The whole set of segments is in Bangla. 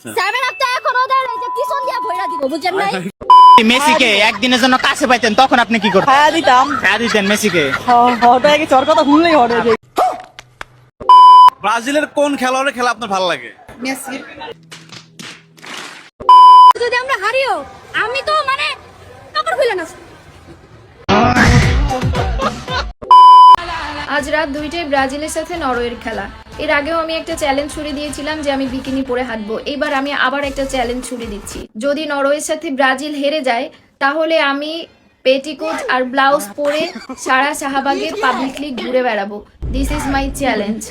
7 আপ তো এখন ওদের এই যে পিছন দিয়ে ভইরা দিব বুঝছেন নাই। মেসিকে একদিনের জন্য কাছে পাইতেন তখন আপনি কি করতেন? হ্যাঁ দিতাম। হ্যাঁ দিতেন মেসিকে। হঠাৎ কি চর কথা শুনলেই হঠাৎ ব্রাজিলের কোন খেলোয়াড়ের খেলা আপনার ভালো লাগে? মেসি। যদি আমরা হারিও আমি তো মানে কাপড় খুলে না। আজ রাত 2টায় ব্রাজিলের সাথে নরওয়ের খেলা। এর আগেও আমি একটা চ্যালেঞ্জ ছুড়ে দিয়েছিলাম যে আমি বিকিনি পরে হাঁটবো। এবার আমি আবার একটা চ্যালেঞ্জ ছুড়ে দিচ্ছি। যদি নরওয়ের সাথে ব্রাজিল হেরে যায় তাহলে আমি পেটিকোট আর ব্লাউজ পরে সারা শাহবাগে পাবলিকলি ঘুরে বেড়াবো। This is my challenge.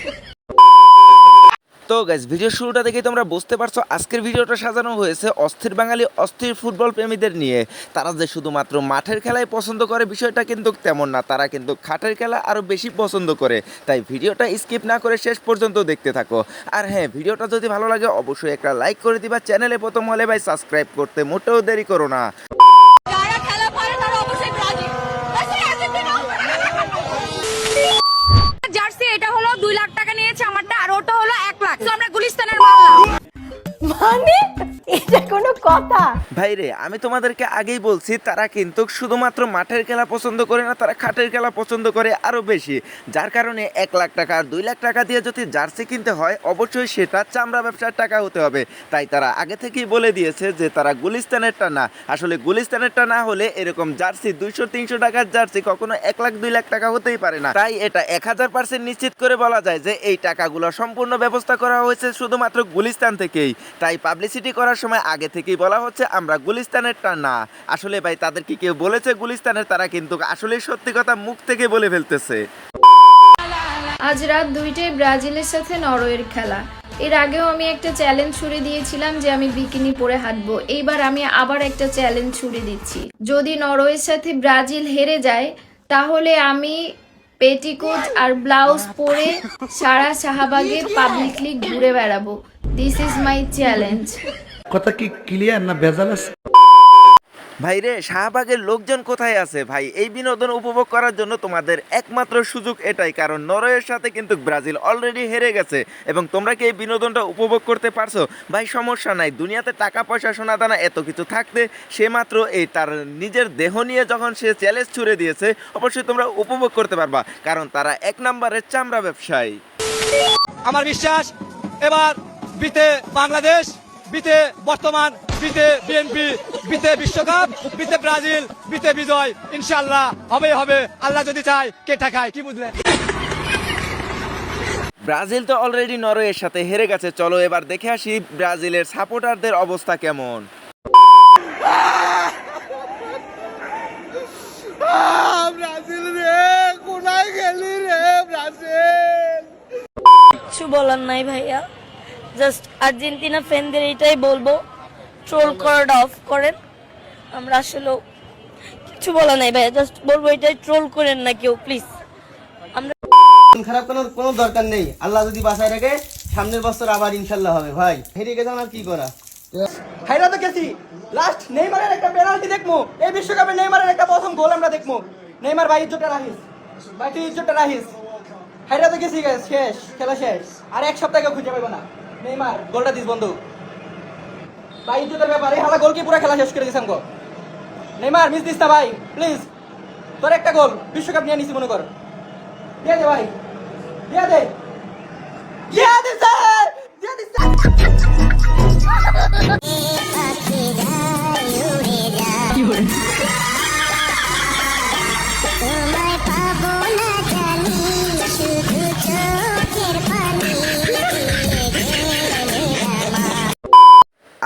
তো গাইস, ভিডিও শুরুটা দেখেই তোমরা বুঝতে পারছো আজকের ভিডিওটা সাজানো হয়েছে অস্থির বাঙালি অস্থির ফুটবল প্রেমীদের নিয়ে। তারা যে শুধুমাত্র মাঠের খেলাই পছন্দ করে বিষয়টা কিন্তু তেমন না, তারা কিন্তু খাটের খেলা আরও বেশি পছন্দ করে। তাই ভিডিওটা স্কিপ না করে শেষ পর্যন্ত দেখতে থাকো। আর হ্যাঁ, ভিডিওটা যদি ভালো লাগে অবশ্যই একটা লাইক করে দিবা। চ্যানেলে প্রথম হলে ভাই সাবস্ক্রাইব করতে মোটেও দেরি করো না। যারা খেলা পারে তারা অবশ্যই ব্রাজিল। জার্সি এটা হলো 2 লাখ টাকা নিয়েছে আমারটা, আর ওটা হলো 1 লাখ। তো আমরা গুলিস্তানের মারলাম। মানে এটা কোনো কথা? ভাইরে, আমি তোমাদেরকে আগেই বলছি তারা কিন্তু শুধুমাত্র মাঠের খেলা পছন্দ করে না, তারা খাটের খেলা পছন্দ করে আরও বেশি। যার কারণে 1 লাখ টাকা আর 2 লাখ টাকা দিয়ে যদি জার্সি কিনতে হয় অবশ্যই সেটা চামড়া ব্যবসার টাকা হতে হবে। তাই তারা আগে থেকেই বলে দিয়েছে যে তারা গুলিস্তানেরটা না। আসলে গুলিস্তানেরটা না হলে এরকম জার্সি 200-300 টাকার জার্সি কখনো 1 লাখ 2 লাখ টাকা হতেই পারে না। তাই এটা 1000% নিশ্চিত করে বলা যায় যে এই টাকাগুলো সম্পূর্ণ ব্যবস্থা করা হয়েছে শুধুমাত্র গুলিস্তান থেকেই। তাই পাবলিসিটি করার সময় আগে থেকেই বলা হচ্ছে আমরা গুলিস্তানেরটা না। আসলে ভাই তাদের কি কেউ বলেছে গুলিস্তানের? তারা কিন্তু আসলে সত্যি কথা মুখ থেকে বলে ফেলতেছে। আজ রাত 2টায় ব্রাজিলের সাথে নরওয়ের খেলা। এর আগেও আমি একটা চ্যালেঞ্জ ছুড়ে দিয়েছিলাম যে আমি বিকিনি পরে হাঁটবো। এইবার আমি আবার একটা চ্যালেঞ্জ ছুড়ে দিচ্ছি। যদি নরওয়ের সাথে ব্রাজিল হেরে যায় তাহলে আমি পেটিকোট আর ব্লাউজ পরে সারা শাহবাগে পাবলিকলি ঘুরে বেড়াবো। This is my challenge. কথা কি ক্লিয়ার না ভেজাল আছে? ভাইরে, শাহবাগের লোকজন কোথায় আছে ভাই? এই বিনোদন উপভোগ করার জন্য তোমাদের একমাত্র সুযোগ এটাই, কারণ নরওয়ের সাথে কিন্তু ব্রাজিল অলরেডি হেরে গেছে। এবং তোমরা কি এই বিনোদনটা উপভোগ করতে পারছো? ভাই সমস্যা নাই, দুনিয়াতে টাকা পয়সা সোনা দানা এত কিছু থাকতে সে মাত্র এই তার নিজের দেহ নিয়ে যখন সে চ্যালেঞ্জ ছুড়ে দিয়েছে অবশ্যই তোমরা উপভোগ করতে পারবা, কারণ তারা 1 নম্বরের চামড়া ব্যবসায়ী। আমার বিশ্বাস এবার বিতে বাংলাদেশ, বিতে বর্তমান, বিতে বিএনপি, বিতে বিশ্বকাপ, বিতে ব্রাজিল, বিতে বিজয় ইনশাআল্লাহ হবে হবে। আল্লাহ যদি চায় কে ঠেকায়, কি বুঝলেন? ব্রাজিল তো অলরেডি নরওয়ের সাথে হেরে গেছে। চলো এবার দেখে আসি ব্রাজিলের সাপোর্টারদের অবস্থা কেমন। ব্রাজিল রে, কোনায় গেলি রে ব্রাজিল? কিছু বলার নাই ভাইয়া, জাস্ট আর্জেন্টিনা ফ্যানদের এটাই বলবো, ট্রোল করাটা অফ করেন। আমরা আসলে কিছু বলার নাই ভাইয়া, জাস্ট বলবো এটাই, ট্রোল করেন না কেউ প্লিজ। আমরা খারাপ কোনো দরকার নেই। আল্লাহ যদি বাঁচায় রাখে সামনের বছর আবার ইনশাল্লাহ হবে। ভাই হেরে গেছে আর কি করা। হাইরা তো গেছি, লাস্ট নেইমারের একটা পেনাল্টি দেখবো। এই বিশ্বকাপে নেইমারের একটা প্রথম গোল আমরা দেখবো। নেইমার ভাই ইজ্জতটা রাখিস, ভাই তুই ইজ্জতটা রাখিস। হাইরা তো গেছি, শেষ খেলা শেষ। আর 1 সপ্তাহ কেউ খুঁজে পাবো না। নেইমার গোলটা দিস বন্ধু, ভাই ইজ্জতের ব্যাপার। এই হালা গোল কি পুরো খেলা শেষ করে দিস আমগো। নেইমার মিস দিস না ভাই প্লিজ। তোর একটা গোল বিশ্বকাপ নিয়ে নিছি মনে কর। দিয়ে দে ভাই, দিয়ে দে, দিয়ে দে স্যার, দিয়ে দে স্যার।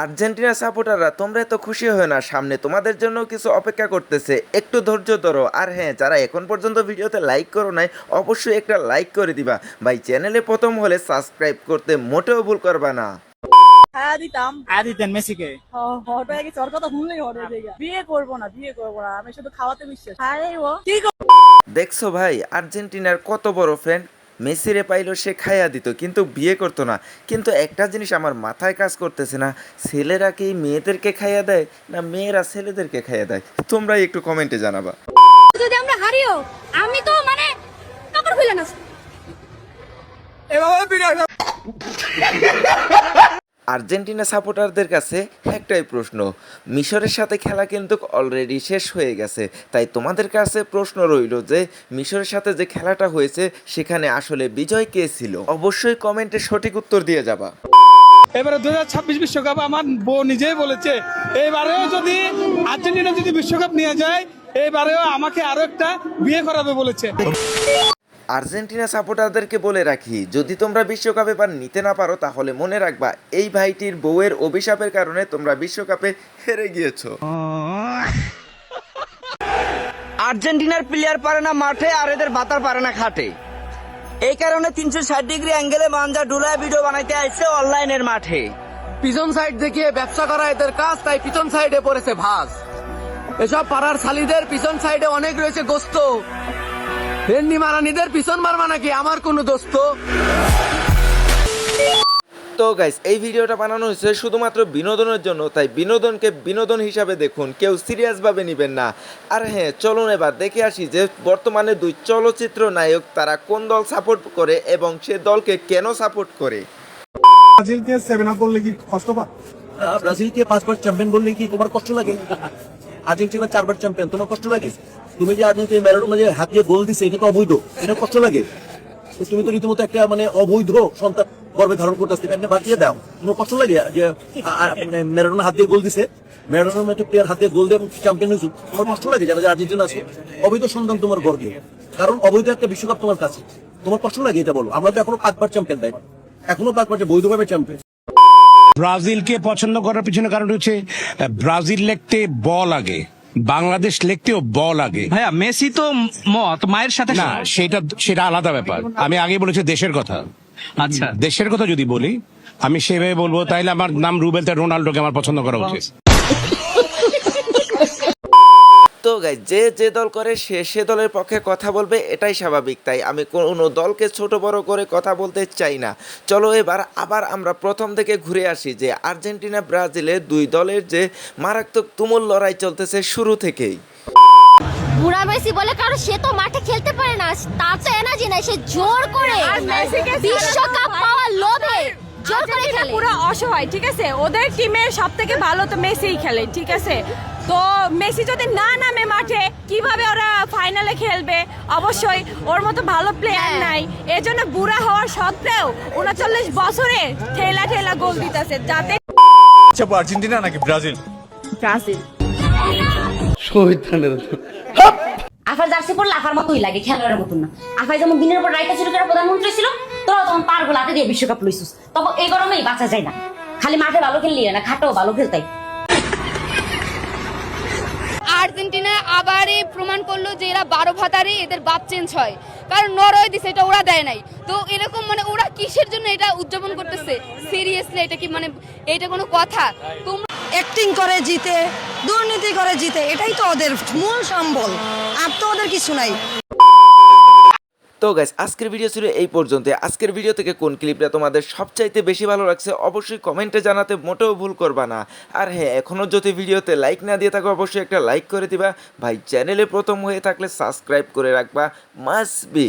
আর্জেন্টিনা সাপোর্টাররা তোমরা এত খুশি হয় না, সামনে তোমাদের জন্য কিছু অপেক্ষা করতেছে, একটু ধৈর্য ধরো। আর হ্যাঁ, যারা এখন পর্যন্ত ভিডিওতে লাইক করো নাই অবশ্যই একটা লাইক করে দিবা ভাই। চ্যানেলে প্রথম হলে সাবস্ক্রাইব করতে মোটেও ভুল করবা না। হ্যাঁ দিতাম। হ্যাঁ দিতেন মেসিকে। হঠাৎ কি চর কথা শুনলেই হঠাৎ বিয়ে করবো না, বিয়ে করবো না, আমি শুধু খাওয়াতে বিশ্বাস। আরে ও কি দেখছো ভাই, আর্জেন্টিনার কত বড় ফ্যান। মেসিরে পাইলো সে খাইয়া দিত কিন্তু বিয়ে করতো না। কিন্তু একটা জিনিস আমার মাথায় কাজ করতেছে না, ছেলেরা কি মেয়েদেরকে খাইয়া দেয় না মেয়েরা ছেলেদেরকে খাইয়া দেয়? তোমরা একটু কমেন্টে জানাবা। যদি আমরা হারিও আমি তো মানে কাপড় খুলে না। এভাবে আর্জেন্টিনা সাপোর্টারদের কাছে একটাই প্রশ্ন, মিশরের সাথে খেলা কিন্তু অলরেডি শেষ হয়ে গেছে, তাই তোমাদের কাছে প্রশ্ন রইল যে মিশরের সাথে যে খেলাটা হয়েছে সেখানে আসলে বিজয় কে ছিল? অবশ্যই কমেন্টে সঠিক উত্তর দিয়ে যাবা। এবারে 2026 বিশ্বকাপ আমার বউ নিজেই বলেছে এবারেও যদি আর্জেন্টিনা যদি বিশ্বকাপ নিয়ে যায় এবারেও আমাকে আরো একটা বিয়ে করাবে বলেছে। আর্জেন্টিনা সাপোর্টারদেরকে বলে রাখি, যদি তোমরা বিশ্বকাপে এবার নিতে না পারো তাহলে মনে রাখবা এই ভাইটির বউয়ের অভিশাপের কারণে তোমরা বিশ্বকাপে হেরে গিয়েছো। আর্জেন্টিনার প্লেয়ার পারে না মাঠে আর এদের বাতার পারে না খাটে, এই কারণে 360 ডিগ্রি অ্যাঙ্গেলে মাঞ্জা ডুলায় ভিডিও বানাইতে আসছে অনলাইনের মাঠে। পিছন সাইড দেখিয়ে ব্যবসা করা এদের কাজ, তাই পিছন সাইডে পড়েছে ভাস। এসব পাড়ার শালিদের পিছন সাইডে অনেক রয়েছে গোস্ত, হেন্ডি মারানিদের পিছন মারবা নাকি আমার কোনো দোস্ত। তো গাইস, এই ভিডিওটা বানানো হয়েছে শুধুমাত্র বিনোদনের জন্য, তাই বিনোদনকে বিনোদন হিসাবে দেখুন, কেউ সিরিয়াস ভাবে নেবেন না। আর হ্যাঁ, চলুন এবার দেখে আসি যে বর্তমানে দুই চলচ্চিত্র নায়ক তারা কোন দল সাপোর্ট করে এবং সে দলকে কেন সাপোর্ট করে। ব্রাজিলকে 7 আপ বললে কি কষ্ট পা? ব্রাজিলকে 5 বার চ্যাম্পিয়ন বললে কি তোমার কষ্ট লাগে? আর্জেন্টিনা 4 বার চ্যাম্পিয়ন, তোমার কষ্ট লাগে? তুমি যে আর্জেন্টিনা ম্যারাডোনা যে হাত দিয়ে গোল দিছে এটা তো অবৈধ, এটা কষ্ট লাগে? তুমি তো রীতিমতো একটা মানে অবৈধ সন্তান গর্ভে ধারণ করতেছে, এটা বাঁচিয়ে দাও, তোমার কষ্ট লাগে? যে ম্যারাডোনা হাত দিয়ে গোল দিছে, ম্যারাডোনা একটা প্লেয়ার হাত দিয়ে গোল দিয়ে চ্যাম্পিয়ন হয়েছে, তোমার কষ্ট লাগে? যারা আর্জেন্টিনা আছে অবৈধ সন্তান তোমার গর্ভে, কারণ অবৈধ একটা বিশ্বকাপ তোমার কাছে, তোমার কষ্ট লাগে? এটা বলো। আমরা তো এখনো 5 বার চ্যাম্পিয়ন, তাই না? এখনো 5 বার বৈধভাবে চ্যাম্পিয়ন। ব্রাজিলকে পছন্দ করার পিছনে কারণ হচ্ছে ব্রাজিল লিখতে বল আগে, বাংলাদেশ লিখতেও বল আগে। ভাইয়া মেসি তো মত মায়ের সাথে না, সেটা আলাদা ব্যাপার। আমি আগে বলেছি দেশের কথা। আচ্ছা, দেশের কথা যদি বলি আমি সেভাবে বলবো, তাইলে আমার নাম রুবেল, তাই রোনাল্ডোকে আমার পছন্দ করা উচিত। তো গাইস, যে দল করে সে দলের পক্ষে কথা বলবে, এটাই স্বাভাবিক, তাই আমি কোনো দলকে ছোট বড় করে কথা বলতে চাই না। চলো এবার আবার আমরা প্রথম থেকে ঘুরে আসি যে আর্জেন্টিনা ব্রাজিলের দুই দলের যে মারাত্মক তুমুল লড়াই চলতেছে শুরু থেকেই। বুড়া মেসি বলে কারণ সে তো মাঠে খেলতে পারে না, তার তো এনার্জি নাই, সে জোর করে বিশ্বকাপ পাওয়ার লোভে জোর করে খেলে। পুরো অসহায়, ঠিক আছে? ওদের টিমে সব থেকে ভালো তো মেসিই খেলে, ঠিক আছে? তো মেসি যদি না নামে মাঠে কিভাবে ওরা ফাইনালে খেলবে? অবশ্যই ওর মতো ভালো প্লেয়ার নাই, এজন্য বুড়া হওয়ার সত্ত্বেও 39 বছরে ঠেলা গোল দিতেছে, যাতে আচ্ছা, আর্জেন্টিনা নাকি ব্রাজিল? ব্রাজিল। শহীদানের আফার জার্সি পরলে আফার মতোই লাগে, খেলোয়াড়ের মতন না। আফাই যেমন দিনের পর রাইতে শুরু করে প্রধানমন্ত্রী ছিল, তোরা তখন পার গোলাতে দিয়ে বিশ্বকাপ লইছিস, তখন এই গরমেই বাঁচা যায় না। খালি মাঠে ভালো খেললি না, খাটেও ভালো খেলতাই। আর্জেন্টিনা আবারই প্রমাণ করলো যে এরা 12 ভাতারে এদের বাপ চেঞ্জ হয়, কারণ নরওয়ে দিছে, এটা ওরা দেয় নাই। তো এরকম মানে ওরা কিসের জন্য এটা উদযাপন করতেছে? সিরিয়াসলি এটা কি মানে এটা কোনো কথা? তোমরা অ্যাক্টিং করে জিতে, দুর্নীতি করে জিতে, এটাই তো ওদের মূল সম্বল, আর তো ওদের কিছু নাই। তো গাইস, আজকের ভিডিও ছিল এই পর্যন্ত। আজকের ভিডিও থেকে কোন ক্লিপটা তোমাদের সবচাইতে বেশি ভালো লাগছে অবশ্যই কমেন্টে জানাতে মোটেও ভুল করবা না। আর হ্যাঁ, এখনও যদি ভিডিওতে লাইক না দিয়ে থাকো অবশ্যই একটা লাইক করে দিবা। ভাই চ্যানেলে প্রথম হয়ে থাকলে সাবস্ক্রাইব করে রাখবা, মাস্ট বি।